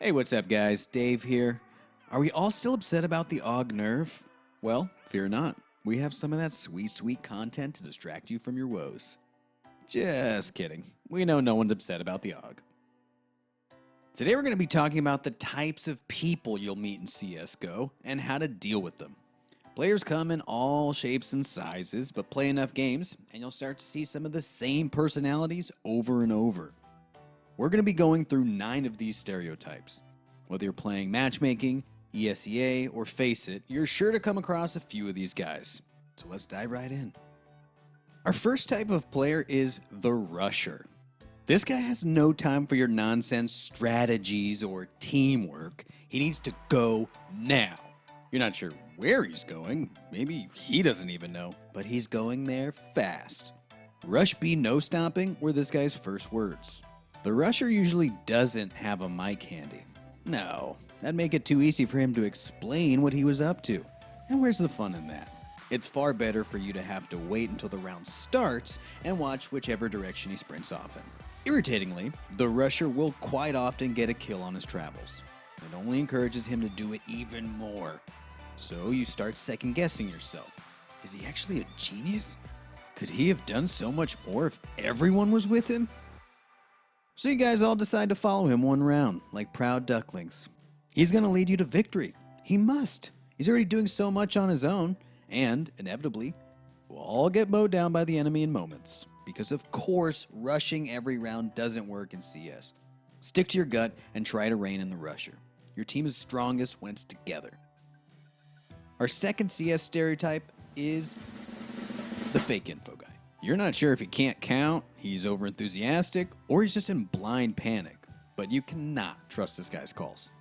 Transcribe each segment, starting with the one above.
Hey, what's up, guys? Dave here. Are we all still upset about the AUG nerf? Well, fear not. We have some of that sweet, sweet content to distract you from your woes. Just kidding. We know no one's upset about the AUG. Today we're going to be talking about the types of people you'll meet in CSGO and how to deal with them. Players come in all shapes and sizes, but play enough games and you'll start to see some of the same personalities over and over. We're going to be going through 9 of these stereotypes. Whether you're playing matchmaking, ESEA, or Face It, you're sure to come across a few of these guys. So let's dive right in. Our first type of player is the rusher. This guy has no time for your nonsense strategies or teamwork. He needs to go now. You're not sure where he's going. Maybe he doesn't even know, but he's going there fast. Rush B no stopping were this guy's first words. The rusher usually doesn't have a mic handy. No, that'd make it too easy for him to explain what he was up to. And where's the fun in that? It's far better for you to have to wait until the round starts and watch whichever direction he sprints off in. Irritatingly, the rusher will quite often get a kill on his travels. It only encourages him to do it even more. So you start second-guessing yourself. Is he actually a genius? Could he have done so much more if everyone was with him? So you guys all decide to follow him one round, like proud ducklings. He's going to lead you to victory. He must. He's already doing so much on his own, and, inevitably, we'll all get mowed down by the enemy in moments. Because of course, rushing every round doesn't work in CS. Stick to your gut and try to rein in the rusher. Your team is strongest when it's together. Our second CS stereotype is the fake info guy. You're not sure if he can't count, he's overenthusiastic, or he's just in blind panic. But you cannot trust this guy's calls.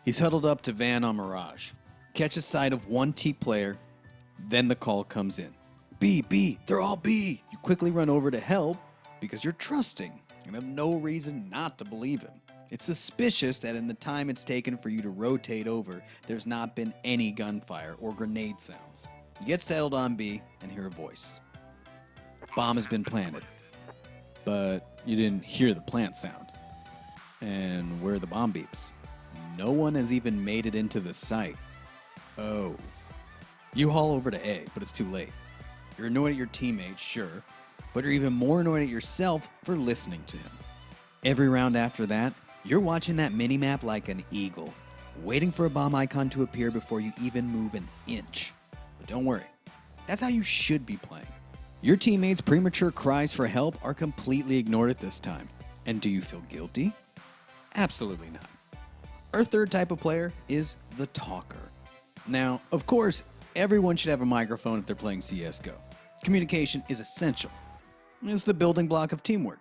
He's huddled up to Van on Mirage. Catches sight of one T player, then the call comes in. B, they're all B. You quickly run over to help because you're trusting and have no reason not to believe him. It's suspicious that in the time it's taken for you to rotate over, there's not been any gunfire or grenade sounds. You get settled on B and hear a voice. Bomb has been planted, but you didn't hear the plant sound. And where are the bomb beeps? No one has even made it into the site. Oh. You haul over to A, but it's too late. You're annoyed at your teammates, sure, but you're even more annoyed at yourself for listening to him. Every round after that, you're watching that minimap like an eagle, waiting for a bomb icon to appear before you even move an inch. But don't worry, that's how you should be playing. Your teammates' premature cries for help are completely ignored at this time. And do you feel guilty? Absolutely not. Our third type of player is the talker. Now, of course, everyone should have a microphone if they're playing CSGO. Communication is essential. It's the building block of teamwork.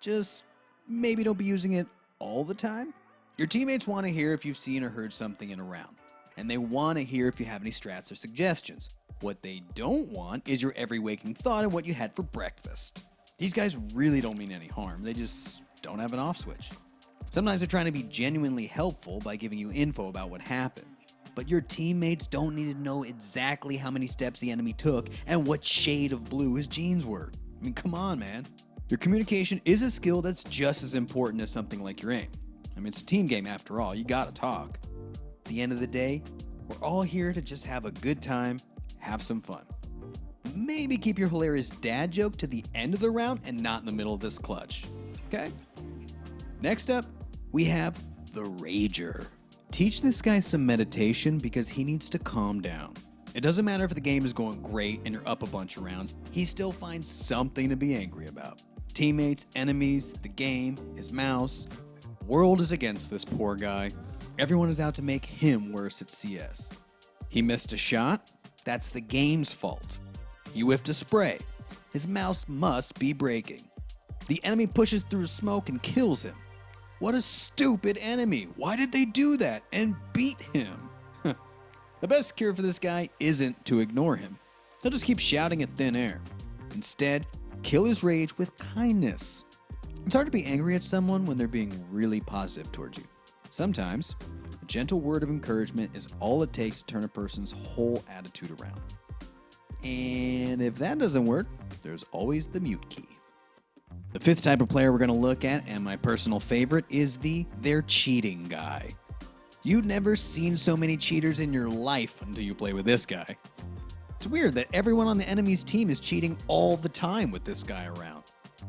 Just maybe don't be using it all the time. Your teammates want to hear if you've seen or heard something in a round. And they want to hear if you have any strats or suggestions. What they don't want is your every waking thought of what you had for breakfast. These guys really don't mean any harm. They just don't have an off switch. Sometimes they're trying to be genuinely helpful by giving you info about what happened. But your teammates don't need to know exactly how many steps the enemy took and what shade of blue his jeans were. I mean, come on, man. Your communication is a skill that's just as important as something like your aim. I mean, it's a team game after all. You gotta talk. At the end of the day, we're all here to just have a good time, have some fun. Maybe keep your hilarious dad joke to the end of the round and not in the middle of this clutch. Okay? Next up, we have the Rager. Teach this guy some meditation because he needs to calm down. It doesn't matter if the game is going great and you're up a bunch of rounds, he still finds something to be angry about. Teammates, enemies, the game, his mouse. World is against this poor guy. Everyone is out to make him worse at CS. He missed a shot? That's the game's fault. He whiffed a spray. His mouse must be breaking. The enemy pushes through smoke and kills him. What a stupid enemy. Why did they do that and beat him? The best cure for this guy isn't to ignore him. He'll just keep shouting at thin air. Instead, kill his rage with kindness. It's hard to be angry at someone when they're being really positive towards you. Sometimes, a gentle word of encouragement is all it takes to turn a person's whole attitude around. And if that doesn't work, there's always the mute key. The fifth type of player we're going to look at, and my personal favorite, is the they're cheating guy. You've never seen so many cheaters in your life until you play with this guy. It's weird that everyone on the enemy's team is cheating all the time with this guy around.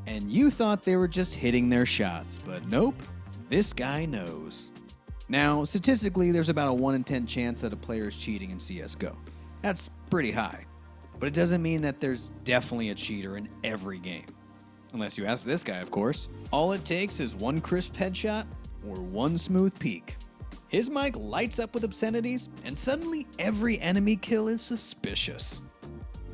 And you thought they were just hitting their shots, but nope, this guy knows. Now, statistically, there's about a 1 in 10 chance that a player is cheating in CSGO. That's pretty high, but it doesn't mean that there's definitely a cheater in every game. Unless you ask this guy, of course. All it takes is one crisp headshot or one smooth peek. His mic lights up with obscenities, and suddenly every enemy kill is suspicious.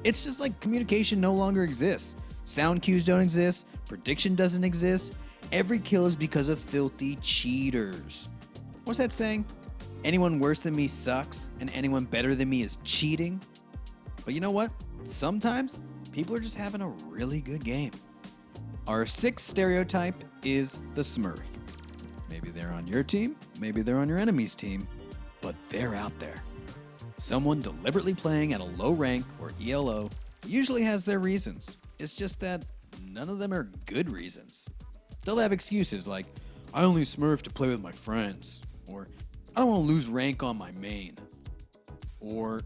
It's just like communication no longer exists. Sound cues don't exist, prediction doesn't exist. Every kill is because of filthy cheaters. What's that saying? Anyone worse than me sucks, and anyone better than me is cheating. But you know what? Sometimes people are just having a really good game. Our sixth stereotype is the Smurf. Maybe they're on your team, maybe they're on your enemy's team, but they're out there. Someone deliberately playing at a low rank or ELO usually has their reasons. It's just that none of them are good reasons. They'll have excuses like, I only Smurf to play with my friends, or I don't want to lose rank on my main, or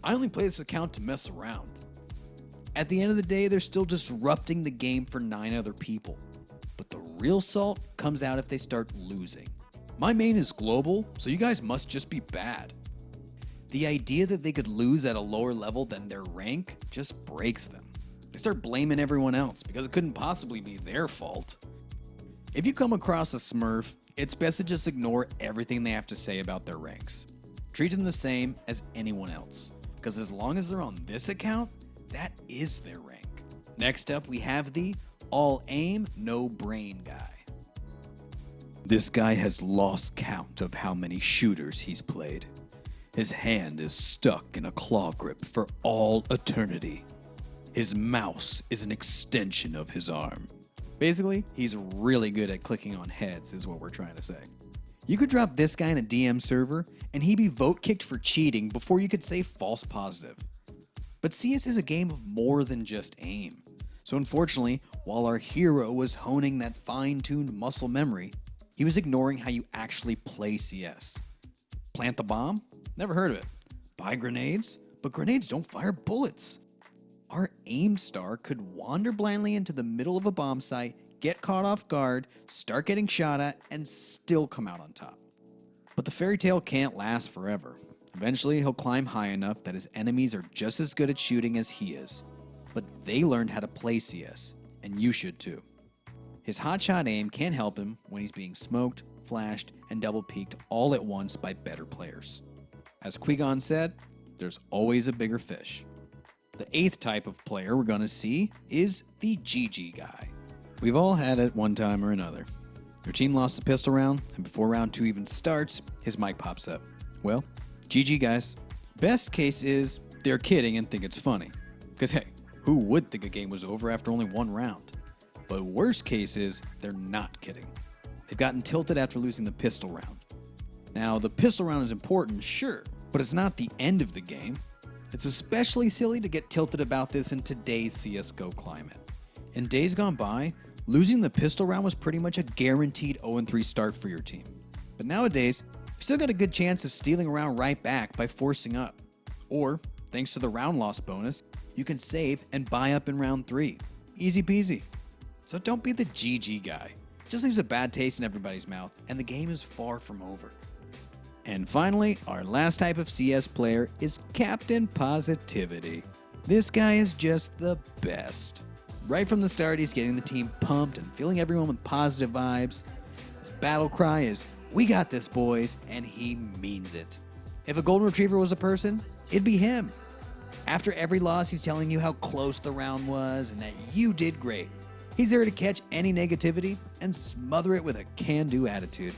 I only play this account to mess around. At the end of the day, they're still disrupting the game for 9 other people. But the real salt comes out if they start losing. My main is global, so you guys must just be bad. The idea that they could lose at a lower level than their rank just breaks them. They start blaming everyone else because it couldn't possibly be their fault. If you come across a Smurf, it's best to just ignore everything they have to say about their ranks. Treat them the same as anyone else, because as long as they're on this account, that is their rank. Next up, we have the all aim, no brain guy. This guy has lost count of how many shooters he's played. His hand is stuck in a claw grip for all eternity. His mouse is an extension of his arm. Basically, he's really good at clicking on heads, is what we're trying to say. You could drop this guy in a DM server, and he'd be vote kicked for cheating before you could say false positive. But CS is a game of more than just aim. So unfortunately, while our hero was honing that fine-tuned muscle memory, he was ignoring how you actually play CS. Plant the bomb? Never heard of it. Buy grenades? But grenades don't fire bullets. Our aim star could wander blindly into the middle of a bomb site, get caught off guard, start getting shot at, and still come out on top. But the fairy tale can't last forever. Eventually, he'll climb high enough that his enemies are just as good at shooting as he is. But they learned how to play CS, and you should too. His hotshot aim can help him when he's being smoked, flashed, and double peeked all at once by better players. As Qui-Gon said, there's always a bigger fish. The eighth type of player we're going to see is the GG guy. We've all had it one time or another. Your team lost a pistol round, and before round 2 even starts, his mic pops up. Well, GG guys. Best case is they're kidding and think it's funny. Because hey, who would think a game was over after only 1 round? But worst case is they're not kidding. They've gotten tilted after losing the pistol round. Now, the pistol round is important, sure, but it's not the end of the game. It's especially silly to get tilted about this in today's CSGO climate. In days gone by, losing the pistol round was pretty much a guaranteed 0-3 start for your team. But nowadays, you've still got a good chance of stealing a round right back by forcing up. Or, thanks to the round loss bonus, you can save and buy up in round 3. Easy peasy. So don't be the GG guy. It just leaves a bad taste in everybody's mouth, and the game is far from over. And finally, our last type of CS player is Captain Positivity. This guy is just the best. Right from the start, he's getting the team pumped and filling everyone with positive vibes. His battle cry is, "We got this, boys," and he means it. If a golden retriever was a person, it'd be him. After every loss, he's telling you how close the round was and that you did great. He's there to catch any negativity and smother it with a can-do attitude.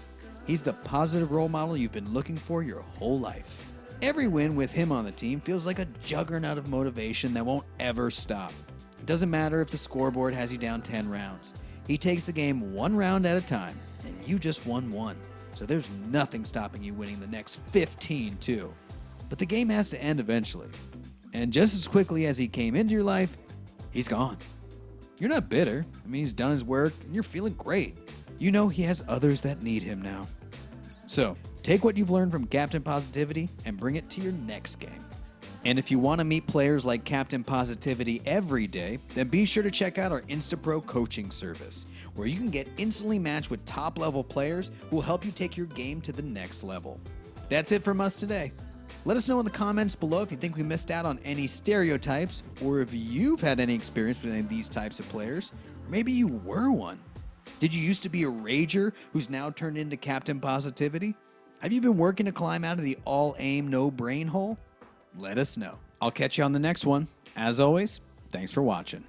He's the positive role model you've been looking for your whole life. Every win with him on the team feels like a juggernaut of motivation that won't ever stop. It doesn't matter if the scoreboard has you down 10 rounds. He takes the game 1 round at a time, and you just won 1. So there's nothing stopping you winning the next 15 too. But the game has to end eventually. And just as quickly as he came into your life, he's gone. You're not bitter. I mean, he's done his work and you're feeling great. You know he has others that need him now. So, take what you've learned from Captain Positivity and bring it to your next game. And if you want to meet players like Captain Positivity every day, then be sure to check out our InstaPro coaching service, where you can get instantly matched with top-level players who will help you take your game to the next level. That's it from us today. Let us know in the comments below if you think we missed out on any stereotypes, or if you've had any experience with any of these types of players, or maybe you were one. Did you used to be a rager who's now turned into Captain Positivity? Have you been working to climb out of the all-aim, no-brain hole? Let us know. I'll catch you on the next one. As always, thanks for watching.